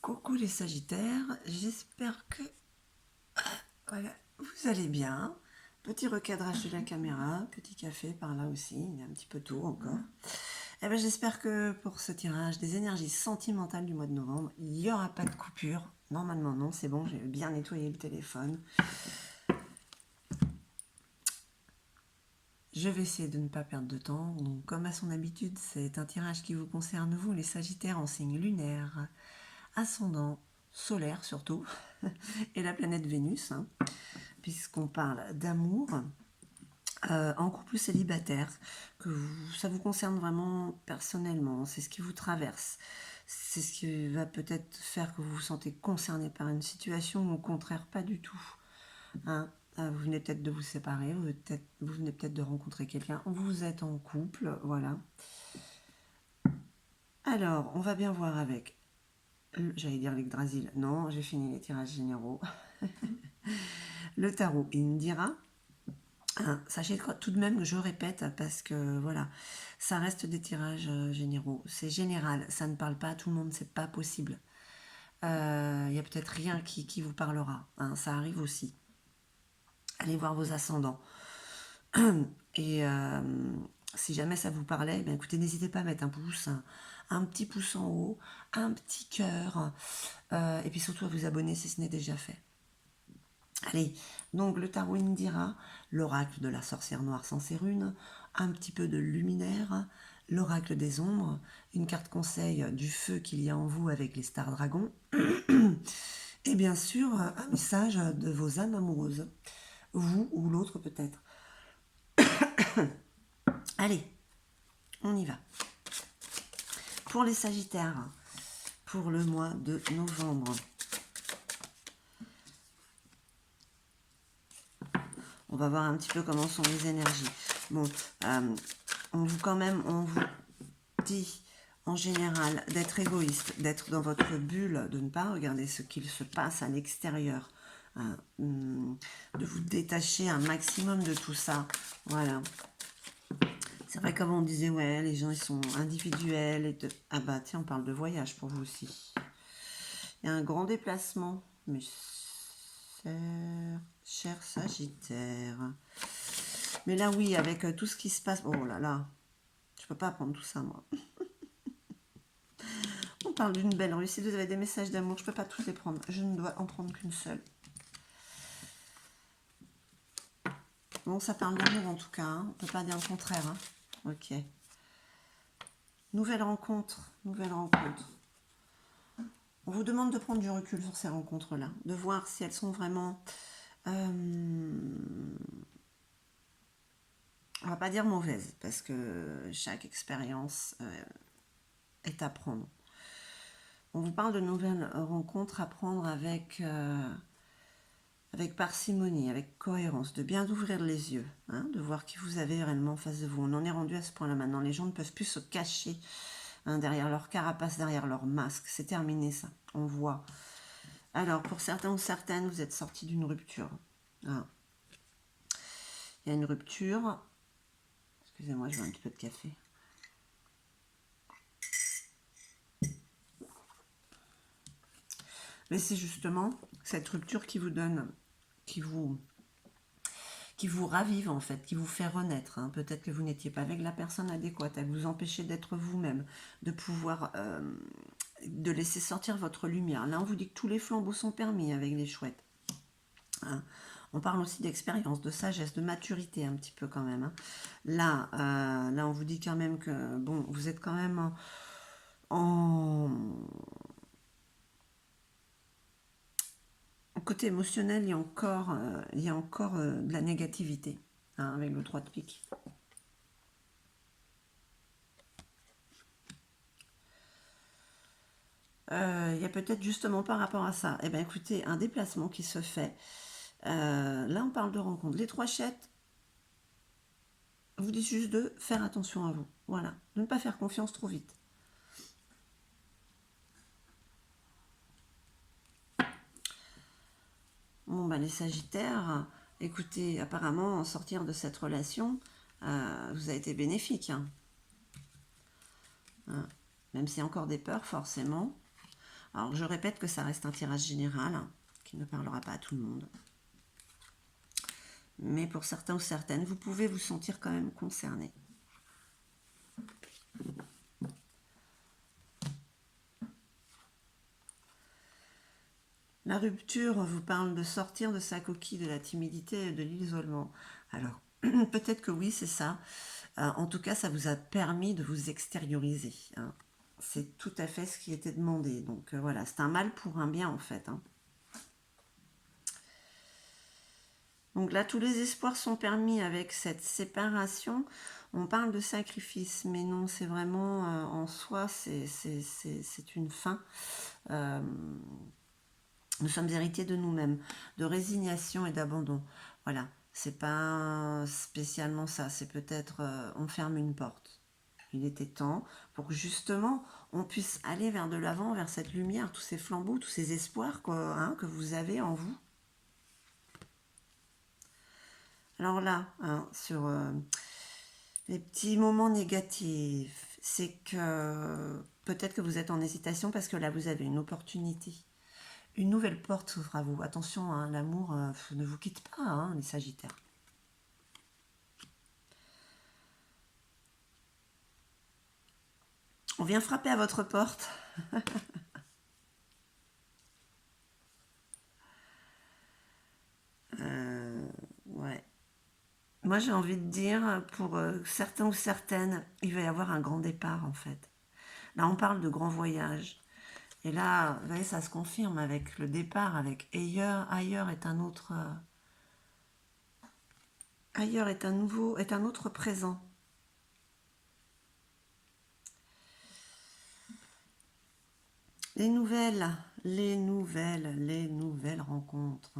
Coucou les Sagittaires, j'espère que voilà, vous allez bien. Petit recadrage de la caméra, petit café par là aussi, il y a un petit peu tôt encore. Eh ben, j'espère que pour ce tirage des énergies sentimentales du mois de novembre, il n'y aura pas de coupure. Normalement non, c'est bon, j'ai bien nettoyé le téléphone. Je vais essayer de ne pas perdre de temps. Donc, comme à son habitude, c'est un tirage qui vous concerne, vous les Sagittaires, en signe lunaire, ascendant, solaire surtout, et la planète Vénus, hein, puisqu'on parle d'amour, en couple célibataire, que ça vous concerne vraiment personnellement, c'est ce qui vous traverse, c'est ce qui va peut-être faire que vous vous sentez concerné par une situation ou au contraire pas du tout. Hein. Vous venez peut-être de vous séparer, vous venez peut-être de rencontrer quelqu'un, vous êtes en couple, voilà. Alors, on va bien voir avec, j'allais dire l'Yggdrasil, non, j'ai fini les tirages généraux. Le tarot Indira. Sachez tout de même que je répète parce que voilà, ça reste des tirages généraux. C'est général, ça ne parle pas à tout le monde, c'est pas possible. Il y a peut-être rien qui vous parlera, hein, ça arrive aussi. Allez voir vos ascendants. Et si jamais ça vous parlait, ben écoutez, n'hésitez pas à mettre un pouce, un petit pouce en haut, un petit cœur, et puis surtout à vous abonner si ce n'est déjà fait. Allez, donc le tarot Indira, l'oracle de la sorcière noire sans ses runes, un petit peu de luminaire, l'oracle des ombres, une carte conseil du feu qu'il y a en vous avec les stars dragons, et bien sûr un message de vos âmes amoureuses, vous ou l'autre peut-être. Allez, on y va. Pour les Sagittaires, pour le mois de novembre, on va voir un petit peu comment sont les énergies. Bon, on vous dit en général d'être égoïste, d'être dans votre bulle, de ne pas regarder ce qu'il se passe à l'extérieur, de vous détacher un maximum de tout ça. Voilà. C'est vrai qu'avant on disait ouais, les gens ils sont individuels. Ah bah tiens, on parle de voyage pour vous aussi. Il y a un grand déplacement, mes chers Sagittaires. Mais là oui, avec tout ce qui se passe, oh là là, je peux pas apprendre tout ça moi. On parle d'une belle rue. Si vous avez des messages d'amour, je peux pas tous les prendre. Je ne dois en prendre qu'une seule. Bon, ça parle d'amour en tout cas. Hein. On peut pas dire le contraire. Hein. Ok. Nouvelle rencontre. Nouvelle rencontre. On vous demande de prendre du recul sur ces rencontres-là. De voir si elles sont vraiment... on va pas dire mauvaises. Parce que chaque expérience est à prendre. On vous parle de nouvelles rencontres à prendre avec parcimonie, avec cohérence, de bien ouvrir les yeux, hein, de voir qui vous avez réellement en face de vous. On en est rendu à ce point-là maintenant. Les gens ne peuvent plus se cacher hein, derrière leur carapace, derrière leur masque. C'est terminé ça, on voit. Alors, pour certains ou certaines, vous êtes sortis d'une rupture. Ah. Il y a une rupture. Excusez-moi, je veux un petit peu de café. Mais c'est justement cette rupture qui vous donne, qui vous ravive en fait, qui vous fait renaître. Hein. Peut-être que vous n'étiez pas avec la personne adéquate, elle vous empêchait d'être vous-même, de pouvoir de laisser sortir votre lumière. Là, on vous dit que tous les flambeaux sont permis avec les chouettes. Hein. On parle aussi d'expérience, de sagesse, de maturité un petit peu quand même. Hein. Là, on vous dit quand même que bon, vous êtes quand même en côté émotionnel, il y a encore de la négativité hein, avec le 3 de pique. Il y a peut-être justement par rapport à ça, eh bien écoutez, un déplacement qui se fait. Là, on parle de rencontre. Les 3 chettes, vous dites juste de faire attention à vous. Voilà, de ne pas faire confiance trop vite. Bon, ben les Sagittaires, écoutez, apparemment, sortir de cette relation vous a été bénéfique. Hein. Hein. Même s'il y a encore des peurs, forcément. Alors, je répète que ça reste un tirage général, hein, qui ne parlera pas à tout le monde. Mais pour certains ou certaines, vous pouvez vous sentir quand même concerné. La rupture vous parle de sortir de sa coquille, de la timidité et de l'isolement. Alors, peut-être que oui, c'est ça. En tout cas, ça vous a permis de vous extérioriser, hein. C'est tout à fait ce qui était demandé. Donc voilà, c'est un mal pour un bien en fait, hein. Donc là, tous les espoirs sont permis avec cette séparation. On parle de sacrifice, mais non, c'est vraiment en soi, c'est une fin. Euh, nous sommes héritiers de nous-mêmes, de résignation et d'abandon. Voilà, c'est pas spécialement ça, c'est peut-être on ferme une porte. Il était temps pour que justement on puisse aller vers de l'avant, vers cette lumière, tous ces flambeaux, tous ces espoirs quoi, hein, que vous avez en vous. Alors là, hein, sur les petits moments négatifs, c'est que peut-être que vous êtes en hésitation parce que là vous avez une opportunité. Une nouvelle porte s'ouvre à vous. Attention, hein, l'amour ne vous quitte pas, hein, les Sagittaires. On vient frapper à votre porte. Ouais. Moi, j'ai envie de dire, pour certains ou certaines, il va y avoir un grand départ, en fait. Là, on parle de grand voyage. Et là, vous voyez, ça se confirme avec le départ, avec ailleurs. Ailleurs est un autre... ailleurs est un nouveau... est un autre présent. Les nouvelles, les nouvelles rencontres.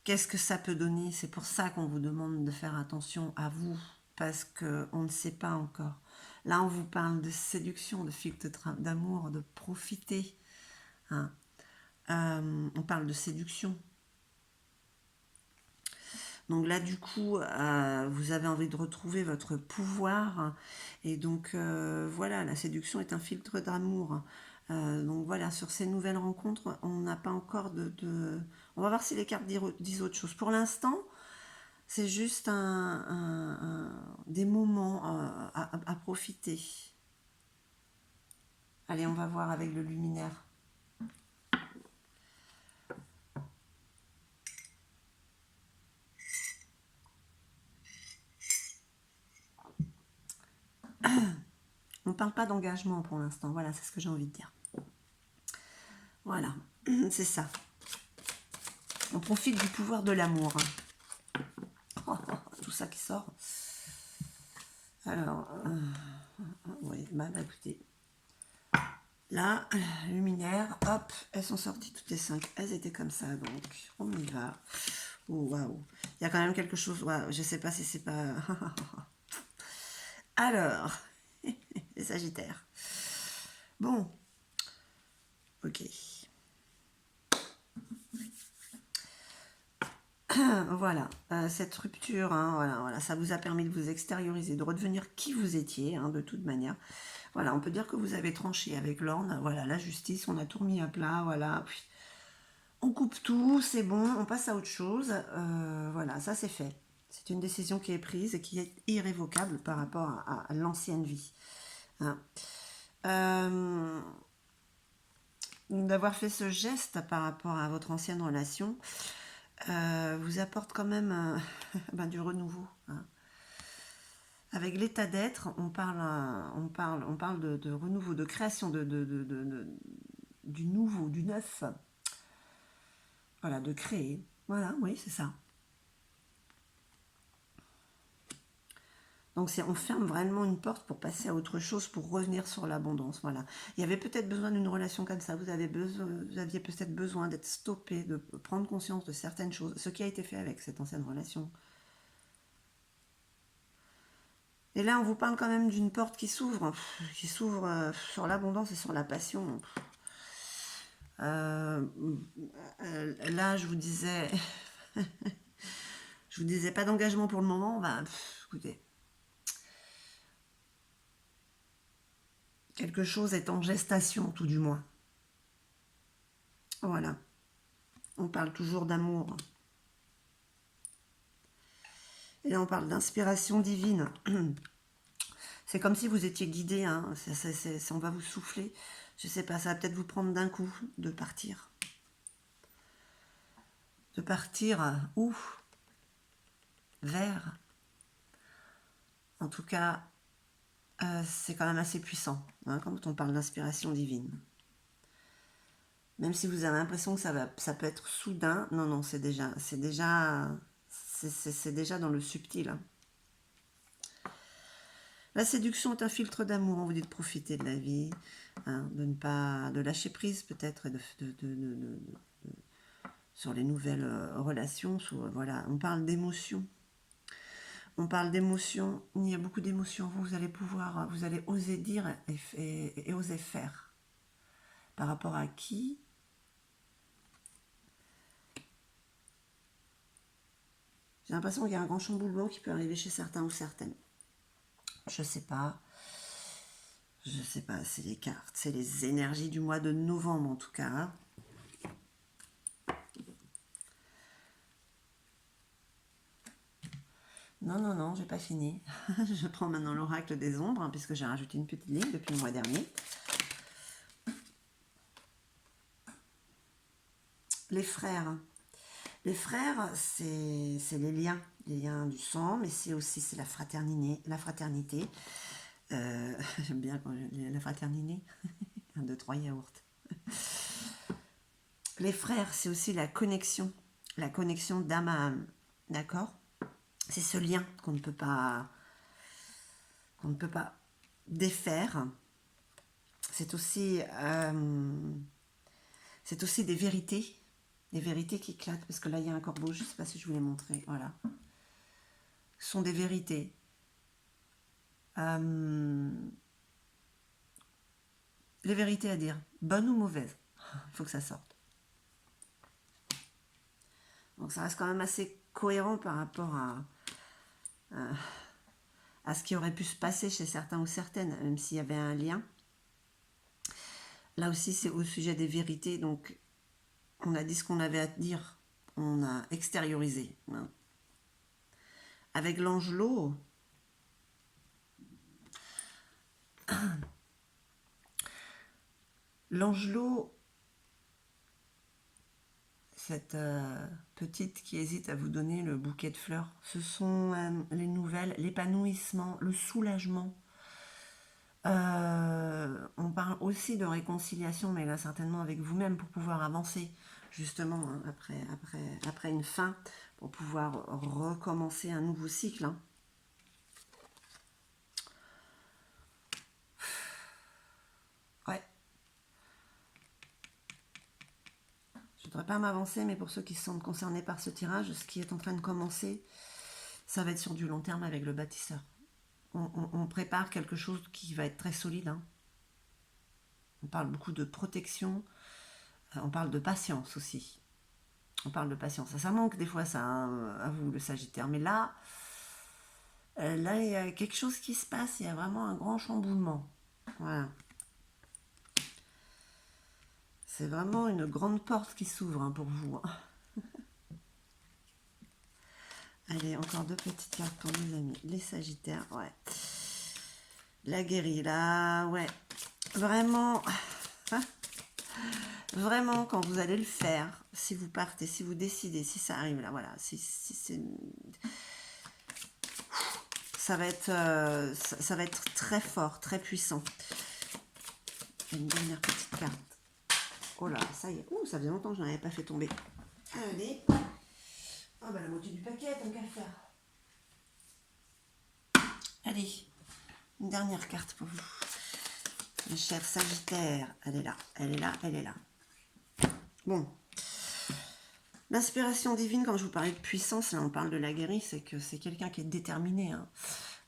Qu'est-ce que ça peut donner? C'est pour ça qu'on vous demande de faire attention à vous, parce qu'on ne sait pas encore. Là, on vous parle de séduction, de filtre d'amour, de profiter, hein. On parle de séduction. Donc là, du coup, vous avez envie de retrouver votre pouvoir. Et donc, voilà, la séduction est un filtre d'amour. Donc voilà, sur ces nouvelles rencontres, on n'a pas encore On va voir si les cartes disent autre chose. Pour l'instant, c'est juste des moments à profiter. Allez, on va voir avec le luminaire. On ne parle pas d'engagement pour l'instant. Voilà, c'est ce que j'ai envie de dire. Voilà, c'est ça. On profite du pouvoir de l'amour. Tout ça qui sort. Alors, oui, bah écoutez. Là, luminaire, hop, elles sont sorties toutes les 5. Elles étaient comme ça, donc on y va. Oh, waouh. Il y a quand même quelque chose. Waouh, je sais pas si c'est pas. Alors, les Sagittaires. Bon, ok. Voilà, cette rupture, hein, voilà, ça vous a permis de vous extérioriser, de redevenir qui vous étiez, hein, de toute manière. Voilà, on peut dire que vous avez tranché avec l'orne, voilà, la justice, on a tout remis à plat, voilà. Puis, on coupe tout, c'est bon, on passe à autre chose. Voilà, ça c'est fait. C'est une décision qui est prise et qui est irrévocable par rapport à l'ancienne vie, hein. D'avoir fait ce geste par rapport à votre ancienne relation vous apporte quand même du renouveau, hein. Avec l'état d'être, on parle de renouveau, de création, du nouveau, du neuf. Voilà, de créer. Voilà, oui, c'est ça. Donc on ferme vraiment une porte pour passer à autre chose, pour revenir sur l'abondance. Voilà. Il y avait peut-être besoin d'une relation comme ça. Vous aviez peut-être besoin d'être stoppé, de prendre conscience de certaines choses. Ce qui a été fait avec cette ancienne relation. Et là, on vous parle quand même d'une porte qui s'ouvre sur l'abondance et sur la passion. Là, je vous disais, pas d'engagement pour le moment. Écoutez, quelque chose est en gestation, tout du moins. Voilà. On parle toujours d'amour. Et là, on parle d'inspiration divine. C'est comme si vous étiez guidé, hein. On va vous souffler. Je sais pas, ça va peut-être vous prendre d'un coup de partir. De partir où? Vers. En tout cas, c'est quand même assez puissant, hein, quand on parle d'inspiration divine. Même si vous avez l'impression que ça peut être soudain, non, non, c'est déjà dans le subtil, hein. La séduction est un filtre d'amour. On vous dit de profiter de la vie, hein, de lâcher prise peut-être, sur les nouvelles relations. Voilà, on parle d'émotions. On parle d'émotions. Il y a beaucoup d'émotions. Vous allez oser dire et oser faire. Par rapport à qui? J'ai l'impression qu'il y a un grand chamboulement qui peut arriver chez certains ou certaines. Je sais pas. Je sais pas, c'est les cartes, c'est les énergies du mois de novembre en tout cas, hein. Non, non, non, j'ai pas fini. Je prends maintenant l'oracle des ombres, hein, puisque j'ai rajouté une petite ligne depuis le mois dernier. Les frères. Les frères, c'est les liens du sang, mais c'est la fraternité. J'aime bien quand la fraternité. 1, 2, 3 yaourts. Les frères, c'est aussi la connexion d'âme à âme, d'accord? C'est ce lien qu'on ne peut pas défaire. C'est aussi des vérités qui éclatent, parce que là il y a un corbeau, je ne sais pas si je vous l'ai montré, voilà. Ce sont des vérités. Les vérités à dire, bonnes ou mauvaises, il faut que ça sorte. Donc ça reste quand même assez cohérent par rapport à ce qui aurait pu se passer chez certains ou certaines, même s'il y avait un lien. Là aussi, c'est au sujet des vérités, donc on a dit ce qu'on avait à dire, on a extériorisé, hein. Avec l'angelot, cette petite qui hésite à vous donner le bouquet de fleurs, ce sont les nouvelles, l'épanouissement, le soulagement. On parle aussi de réconciliation, mais là certainement avec vous-même pour pouvoir avancer justement, hein, après une fin, pour pouvoir recommencer un nouveau cycle, hein. Ouais. Je ne voudrais pas m'avancer, mais pour ceux qui se sentent concernés par ce tirage, ce qui est en train de commencer, ça va être sur du long terme avec le bâtisseur. On prépare quelque chose qui va être très solide, hein. On parle beaucoup de protection, on parle de patience aussi. On parle de patience. Ça manque des fois, ça, hein, à vous, le Sagittaire. Mais là, il y a quelque chose qui se passe. Il y a vraiment un grand chamboulement. Voilà. C'est vraiment une grande porte qui s'ouvre, hein, pour vous, hein. Allez, encore 2 petites cartes pour mes amis. Les Sagittaires, ouais. La guérie, là, ouais. Vraiment, hein, vraiment, quand vous allez le faire, si vous partez, si vous décidez, si ça arrive, là, voilà. Ça va être très fort, très puissant. Une dernière petite carte. Oh là, ça y est. Ouh, ça faisait longtemps que je n'en avais pas fait tomber. Allez. Ah bah la moitié du paquet, tant qu'à faire. Allez, une dernière carte pour vous. Mes chers Sagittaires. Elle est là, elle est là, elle est là. Bon. L'inspiration divine, quand je vous parlais de puissance, là on parle de la guérie, c'est que c'est quelqu'un qui est déterminé, hein.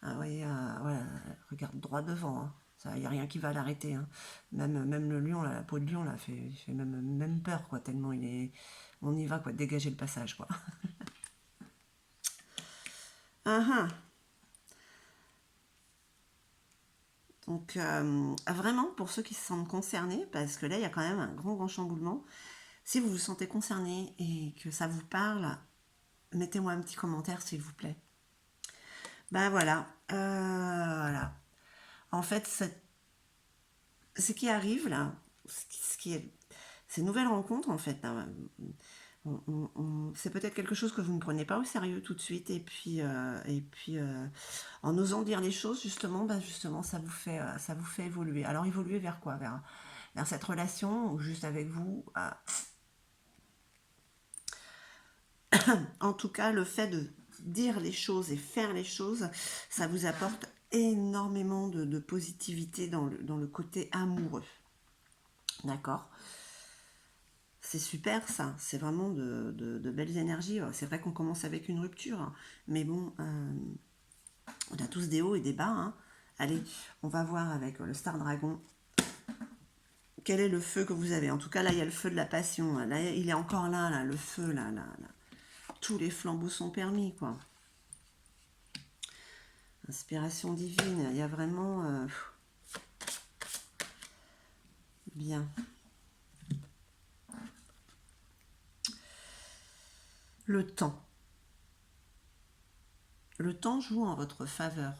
Ah, voyez, voilà, regarde droit devant, hein. Il n'y a rien qui va l'arrêter, hein. Même le lion, là, la peau de lion, là, fait même peur, quoi, tellement il est... On y va, quoi, dégager le passage, quoi. Donc, vraiment, pour ceux qui se sentent concernés, parce que là, il y a quand même un grand chamboulement, Si vous vous sentez concerné et que ça vous parle, mettez-moi un petit commentaire s'il vous plaît. Ben voilà, voilà. En fait, ce qui arrive là, ce qui est, ces nouvelles rencontres en fait, là, c'est peut-être quelque chose que vous ne prenez pas au sérieux tout de suite et puis en osant dire les choses justement, ben justement ça vous fait évoluer. Alors évoluer vers quoi? Vers cette relation ou juste avec vous? En tout cas, le fait de dire les choses et faire les choses, ça vous apporte énormément de positivité dans le côté amoureux. D'accord? C'est super ça, c'est vraiment de belles énergies. C'est vrai qu'on commence avec une rupture, hein, mais bon, on a tous des hauts et des bas, hein. Allez, on va voir avec le Star Dragon quel est le feu que vous avez. En tout cas, là, il y a le feu de la passion. Là, il est encore là, là, le feu, là, là, là. Tous les flambeaux sont permis, quoi. Inspiration divine, il y a vraiment... bien. Le temps. Le temps joue en votre faveur.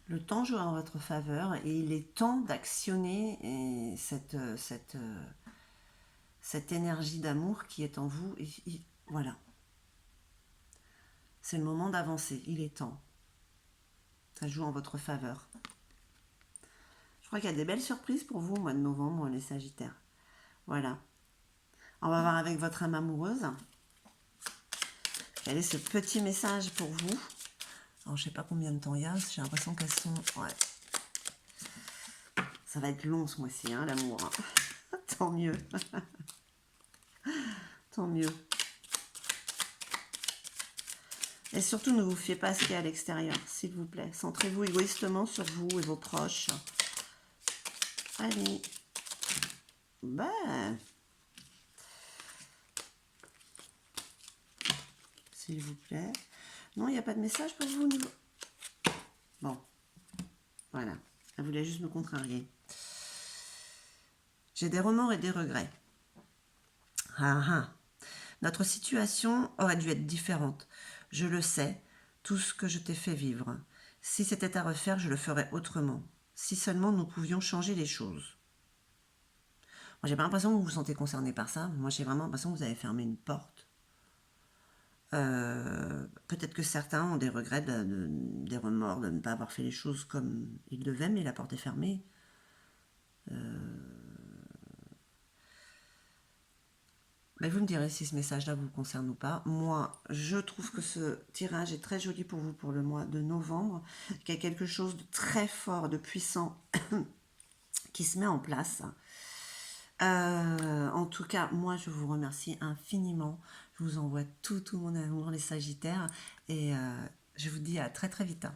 Le temps joue en votre faveur et il est temps d'actionner cette énergie d'amour qui est en vous. Voilà, c'est le moment d'avancer, il est temps. Ça joue en votre faveur. Je crois qu'il y a des belles surprises pour vous au mois de novembre, les Sagittaires. Voilà. On va voir avec votre âme amoureuse. Quel est ce petit message pour vous? Alors, je sais pas combien de temps il y a, j'ai l'impression qu'elles sont... Ouais. Ça va être long ce mois-ci, hein, l'amour. Tant mieux. Tant mieux. Et surtout, ne vous fiez pas à ce qu'il y a à l'extérieur, s'il vous plaît. Centrez-vous égoïstement sur vous et vos proches. Allez. Ben. S'il vous plaît. Non, il n'y a pas de message pour vous au niveau... Bon. Voilà. Elle voulait juste me contrarier. J'ai des remords et des regrets. Ah ah. Notre situation aurait dû être différente. Je le sais, tout ce que je t'ai fait vivre. Si c'était à refaire, je le ferais autrement. Si seulement nous pouvions changer les choses. Moi, j'ai pas l'impression que vous vous sentez concerné par ça. Moi, j'ai vraiment l'impression que vous avez fermé une porte. Peut-être que certains ont des regrets, des remords de ne pas avoir fait les choses comme ils devaient, mais la porte est fermée. Mais vous me direz si ce message-là vous concerne ou pas. Moi, je trouve que ce tirage est très joli pour vous pour le mois de novembre, qu'il y a quelque chose de très fort, de puissant qui se met en place. En tout cas, moi, je vous remercie infiniment. Je vous envoie tout mon amour, les Sagittaires, et je vous dis à très très vite.